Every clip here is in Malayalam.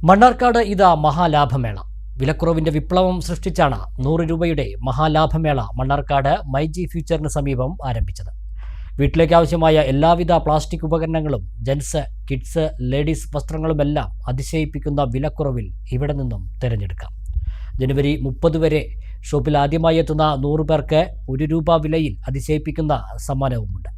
മണ്ണാർക്കാട് ഇതാ മഹാലാഭമേള. വിലക്കുറവിന്റെ വിപ്ലവം സൃഷ്ടിച്ചാണ് 100 രൂപയുടെ മഹാലാഭമേള മണ്ണാർക്കാട് മൈജി ഫ്യൂച്ചറിന് സമീപം ആരംഭിച്ചത്. വീട്ടിലേക്ക് ആവശ്യമായ എല്ലാവിധ പ്ലാസ്റ്റിക് ഉപകരണങ്ങളും ജെൻസ്, കിഡ്സ്, ലേഡീസ് വസ്ത്രങ്ങളുമെല്ലാം അതിശയിപ്പിക്കുന്ന വിലക്കുറവിൽ ഇവിടെ നിന്നും തിരഞ്ഞെടുക്കാം. ജനുവരി 30 വരെ ഷോപ്പിൽ ആദ്യമായി എത്തുന്ന 100 പേർക്ക് 1 രൂപ വിലയിൽ അതിശയിപ്പിക്കുന്ന സമ്മാനവുമുണ്ട്.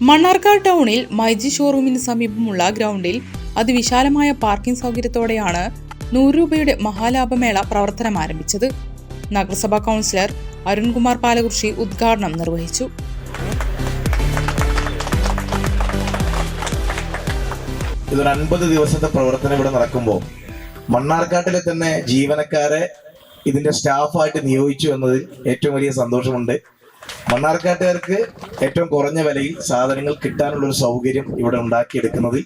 മണ്ണാർക്കാട് ടൗണിൽ മൈജി ഷോറൂമിന് സമീപമുള്ള ഗ്രൗണ്ടിൽ അതിവിശാലമായ പാർക്കിംഗ് സൗകര്യത്തോടെയാണ് 100 രൂപയുടെ മഹാലാഭമേള പ്രവർത്തനം ആരംഭിച്ചത്. നഗരസഭാ കൗൺസിലർ അരുൺകുമാർ പാലകുറിശി ഉദ്ഘാടനം നിർവഹിച്ചു. ഇതൊരു 50 ദിവസത്തെ പ്രവർത്തനം ഇവിടെ നടക്കുമ്പോൾ മണ്ണാർക്കാട്ടിലെ തന്നെ ജീവനക്കാരെ ഇതിന്റെ സ്റ്റാഫായിട്ട് നിയോഗിച്ചു എന്നതിൽ ഏറ്റവും വലിയ സന്തോഷമുണ്ട്. മണ്ണാർക്കാട്ടുകാർക്ക് ഏറ്റവും കുറഞ്ഞ വിലയിൽ സാധനങ്ങൾ കിട്ടാനുള്ള ഒരു സൗകര്യം ഇവിടെ ഉണ്ടാക്കിയെടുക്കുന്നതിൽ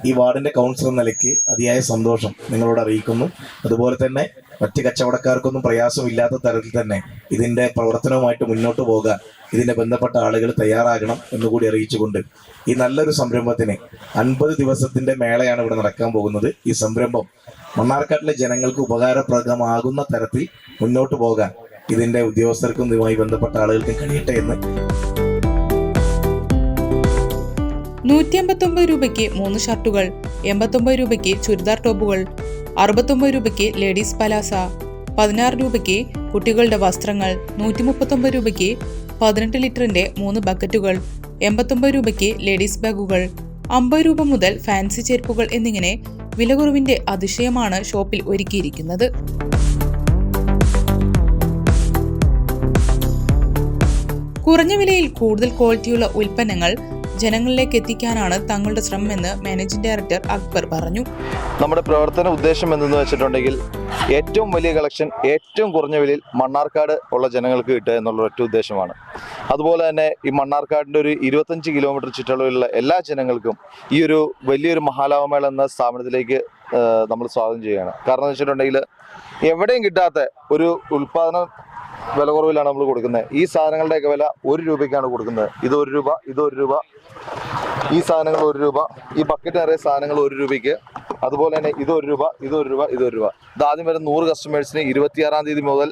ഈ വാർഡിന്റെ കൗൺസിലർ നിലയ്ക്ക് അതിയായ സന്തോഷം നിങ്ങളോട് അറിയിക്കുന്നു. അതുപോലെ തന്നെ മറ്റ് കച്ചവടക്കാർക്കൊന്നും പ്രയാസമില്ലാത്ത തരത്തിൽ തന്നെ ഇതിന്റെ പ്രവർത്തനവുമായിട്ട് മുന്നോട്ട് പോകാൻ ഇതിന്റെ ബന്ധപ്പെട്ട ആളുകൾ തയ്യാറാകണം എന്നുകൂടി അറിയിച്ചുകൊണ്ട് ഈ നല്ലൊരു സംരംഭത്തിന് 50 ദിവസത്തിന്റെ മേളയാണ് ഇവിടെ നടക്കാൻ പോകുന്നത്. ഈ സംരംഭം മണ്ണാർക്കാട്ടിലെ ജനങ്ങൾക്ക് ഉപകാരപ്രദമാകുന്ന തരത്തിൽ മുന്നോട്ട് പോകാൻ ഇതിന്റെ ഉദ്യോഗസ്ഥർക്കും ഇതുമായി ബന്ധപ്പെട്ട ആളുകൾക്കും കഴിയട്ടെ എന്ന്. 159 രൂപയ്ക്ക് 3 ഷർട്ടുകൾ, 89 രൂപയ്ക്ക് ചുരിദാർ ടോപ്പുകൾ, 69 രൂപയ്ക്ക് ലേഡീസ് പലാസ, 16 രൂപയ്ക്ക് കുട്ടികളുടെ വസ്ത്രങ്ങൾ, 139 രൂപയ്ക്ക് 18 ലിറ്ററിന്റെ 3 ബക്കറ്റുകൾ, 89 രൂപയ്ക്ക് ലേഡീസ് ബാഗുകൾ, 50 രൂപ മുതൽ ഫാൻസി ചെരുപ്പുകൾ എന്നിങ്ങനെ വിലകുറവിന്റെ അതിശയമാണ് ഷോപ്പിൽ ഒരുക്കിയിരിക്കുന്നത്. കുറഞ്ഞ വിലയിൽ കൂടുതൽ ക്വാളിറ്റിയുള്ള ഉൽപ്പന്നങ്ങൾ ജനങ്ങളിലേക്ക് എത്തിക്കാനാണ് തങ്ങളുടെ ശ്രമമെന്ന് മാനേജിംഗ് ഡയറക്ടർ അക്ബർ പറഞ്ഞു. നമ്മുടെ പ്രവർത്തന ഉദ്ദേശം എന്തെന്ന് വെച്ചിട്ടുണ്ടെങ്കിൽ ഏറ്റവും വലിയ കളക്ഷൻ ഏറ്റവും കുറഞ്ഞ വിലയിൽ മണ്ണാർക്കാട് ഉള്ള ജനങ്ങൾക്ക് കിട്ടുക എന്നുള്ള ഒറ്റ ഉദ്ദേശമാണ്. അതുപോലെ തന്നെ ഈ മണ്ണാർക്കാടിൻ്റെ ഒരു 25 കിലോമീറ്റർ ചുറ്റളവിലുള്ള എല്ലാ ജനങ്ങൾക്കും ഈ ഒരു വലിയൊരു മഹാലാഭമേള എന്ന സ്ഥാപനത്തിലേക്ക് നമ്മൾ സ്വാഗതം ചെയ്യുകയാണ്. കാരണം എന്ന് വെച്ചിട്ടുണ്ടെങ്കിൽ എവിടെയും കിട്ടാത്ത ഒരു ഉൽപ്പാദനം വില കുറവിലാണ് നമ്മൾ കൊടുക്കുന്നത്. ഈ സാധനങ്ങളുടെയൊക്കെ വില 1 രൂപയ്ക്കാണ് കൊടുക്കുന്നത്. ഇത് 1 രൂപ, ഇത് 1 രൂപ, ഈ സാധനങ്ങൾ 1 രൂപ, ഈ ബക്കറ്റ് നിറയെ സാധനങ്ങൾ 1 രൂപയ്ക്ക്. അതുപോലെ തന്നെ ഇത് 1 രൂപ, ഇത് 1 രൂപ, ഇത് 1 രൂപ. ഇത് ആദ്യം വരെ 100 കസ്റ്റമേഴ്സിന് 26-ാം തീയതി മുതൽ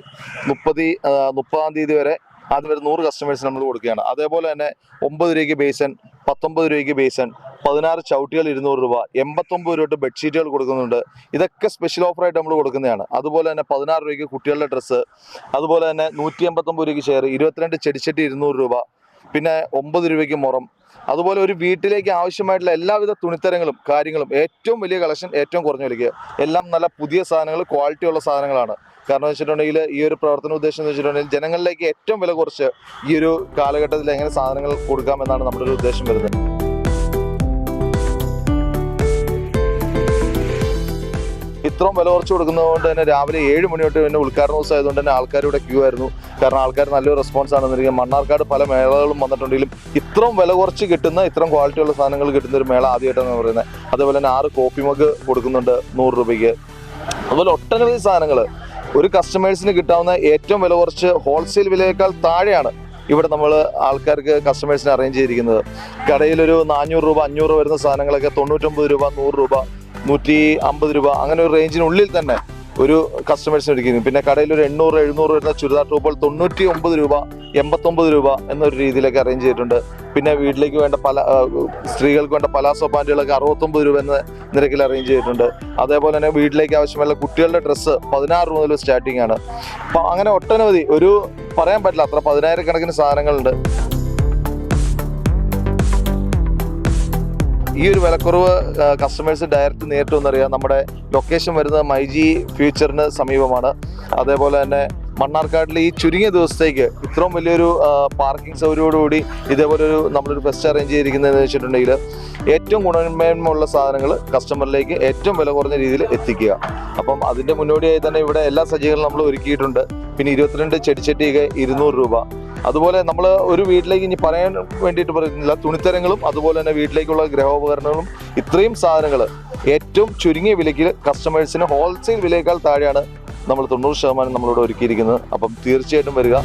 30-ാം തീയതി വരെ ആദ്യം വരെ 100 കസ്റ്റമേഴ്സിന് നമ്മൾ കൊടുക്കുകയാണ്. അതേപോലെ തന്നെ 9 രൂപയ്ക്ക് ബേസൻ, 19 രൂപയ്ക്ക് ബേസൻ, 16 ചവിട്ടികൾ 200 രൂപ, 89 രൂപ ബെഡ്ഷീറ്റുകൾ കൊടുക്കുന്നുണ്ട്. ഇതൊക്കെ സ്പെഷ്യൽ ഓഫറായിട്ട് നമ്മൾ കൊടുക്കുന്നതാണ്. അതുപോലെ തന്നെ 16 രൂപയ്ക്ക് കുട്ടികളുടെ ഡ്രസ്സ്, അതുപോലെ തന്നെ 189 രൂപയ്ക്ക് ഷെയർ, 22 ചെടിച്ചട്ടി 200 രൂപ, പിന്നെ 9 രൂപയ്ക്ക് മുറം. അതുപോലെ ഒരു വീട്ടിലേക്ക് ആവശ്യമായിട്ടുള്ള എല്ലാവിധ തുണിത്തരങ്ങളും കാര്യങ്ങളും ഏറ്റവും വലിയ കളക്ഷൻ ഏറ്റവും കുറഞ്ഞ വിലയ്ക്ക്, എല്ലാം നല്ല പുതിയ സാധനങ്ങൾ, ക്വാളിറ്റിയുള്ള സാധനങ്ങളാണ്. കാരണം എന്ന് വെച്ചിട്ടുണ്ടെങ്കിൽ ഈ ഒരു പ്രവർത്തന ഉദ്ദേശം എന്ന് വെച്ചിട്ടുണ്ടെങ്കിൽ ജനങ്ങളിലേക്ക് ഏറ്റവും വില കുറച്ച് ഈ ഒരു കാലഘട്ടത്തിൽ എങ്ങനെ സാധനങ്ങൾ കൊടുക്കാമെന്നാണ് നമ്മുടെ ഒരു ഉദ്ദേശം വരുന്നത്. ഇത്രയും വില കുറച്ച് കൊടുക്കുന്നതുകൊണ്ട് തന്നെ രാവിലെ 7 മണി തൊട്ട് പിന്നെ ഉദ്ഘാടന ദിവസം ആയതുകൊണ്ട് തന്നെ ആൾക്കാരുടെ ക്യൂ ആയിരുന്നു. കാരണം ആൾക്കാർ നല്ലൊരു റെസ്പോൺസ് ആണെന്നിരിക്കും. മണ്ണാർക്കാട് പല മേളകളും വന്നിട്ടുണ്ടെങ്കിലും ഇത്രയും വില കുറച്ച് കിട്ടുന്ന, ഇത്രയും ക്വാളിറ്റിയുള്ള സാധനങ്ങൾ കിട്ടുന്ന ഒരു മേള ആദ്യമായിട്ടാണ് പറയുന്നത്. അതേപോലെ തന്നെ 6 കോപ്പി മഗ് കൊടുക്കുന്നുണ്ട് 100 രൂപയ്ക്ക്. അതുപോലെ ഒട്ടനവധി സാധനങ്ങൾ ഒരു കസ്റ്റമേഴ്സിന് കിട്ടാവുന്ന ഏറ്റവും വില കുറച്ച് ഹോൾസെയിൽ വിലയേക്കാൾ താഴെയാണ് ഇവിടെ നമ്മൾ ആൾക്കാർക്ക് കസ്റ്റമേഴ്സിന് അറേഞ്ച് ചെയ്തിരിക്കുന്നത്. കടയിലൊരു 400 രൂപ 500 വരുന്ന സാധനങ്ങളൊക്കെ 99 രൂപ 100 രൂപ 150 രൂപ അങ്ങനെ ഒരു റേഞ്ചിനുള്ളിൽ തന്നെ ഒരു കസ്റ്റമേഴ്സിന് എടുക്കുന്നു. പിന്നെ കടയിൽ ഒരു 800-700 വരുന്ന ചുരിദാർ ടോപ്പുകൾ 99 രൂപ 89 രൂപ എന്നൊരു രീതിയിലൊക്കെ അറേഞ്ച് ചെയ്തിട്ടുണ്ട്. പിന്നെ വീട്ടിലേക്ക് വേണ്ട സ്ത്രീകൾക്ക് വേണ്ട പലാസോ പാൻറ്റുകളൊക്കെ 69 രൂപ എന്ന നിരക്കിൽ അറേഞ്ച് ചെയ്തിട്ടുണ്ട്. അതേപോലെ തന്നെ വീട്ടിലേക്ക് ആവശ്യമുള്ള കുട്ടികളുടെ ഡ്രസ്സ് 16 മുതൽ സ്റ്റാർട്ടിംഗ് ആണ്. അപ്പം അങ്ങനെ ഒട്ടനവധി ഒരു പറയാൻ പറ്റില്ല അത്ര 10,000 കണക്കിന് സാധനങ്ങളുണ്ട്. ഈ ഒരു വിലക്കുറവ് കസ്റ്റമേഴ്സ് ഡയറക്റ്റ് നേരിട്ട് വന്നറിയാം. നമ്മുടെ ലൊക്കേഷൻ വരുന്നത് മൈജി ഫ്യൂച്ചറിന് സമീപമാണ്. അതേപോലെ തന്നെ മണ്ണാർക്കാട്ടിൽ ഈ ചുരുങ്ങിയ ദിവസത്തേക്ക് ഇത്രയും വലിയൊരു പാർക്കിംഗ് സൗകര്യോടുകൂടി ഇതേപോലെ നമ്മളൊരു ഫെസ്റ്റ് അറേഞ്ച് ചെയ്തിരിക്കുന്നതെന്ന് വെച്ചിട്ടുണ്ടെങ്കിൽ ഏറ്റവും ഗുണമേന്മയുള്ള സാധനങ്ങൾ കസ്റ്റമറിലേക്ക് ഏറ്റവും വില കുറഞ്ഞ രീതിയിൽ എത്തിക്കുക. അപ്പം അതിൻ്റെ മുന്നോടിയായി തന്നെ ഇവിടെ എല്ലാ സജ്ജീകരണങ്ങളും നമ്മൾ ഒരുക്കിയിട്ടുണ്ട്. പിന്നെ 22 ചെടിച്ചട്ടിയൊക്കെ 200 രൂപ, അതുപോലെ നമ്മൾ ഒരു വീട്ടിലേക്ക് ഇനി പറയാൻ വേണ്ടിയിട്ട് പറയുന്നില്ല, തുണിത്തരങ്ങളും അതുപോലെ തന്നെ വീട്ടിലേക്കുള്ള ഗൃഹോപകരണങ്ങളും ഇത്രയും സാധനങ്ങൾ ഏറ്റവും ചുരുങ്ങിയ വിലയ്ക്ക് കസ്റ്റമേഴ്സിന് ഹോൾസെയിൽ വിലയേക്കാൾ താഴെയാണ് നമ്മൾ 90% നമ്മളിവിടെ ഒരുക്കിയിരിക്കുന്നത്. അപ്പം തീർച്ചയായിട്ടും വരിക.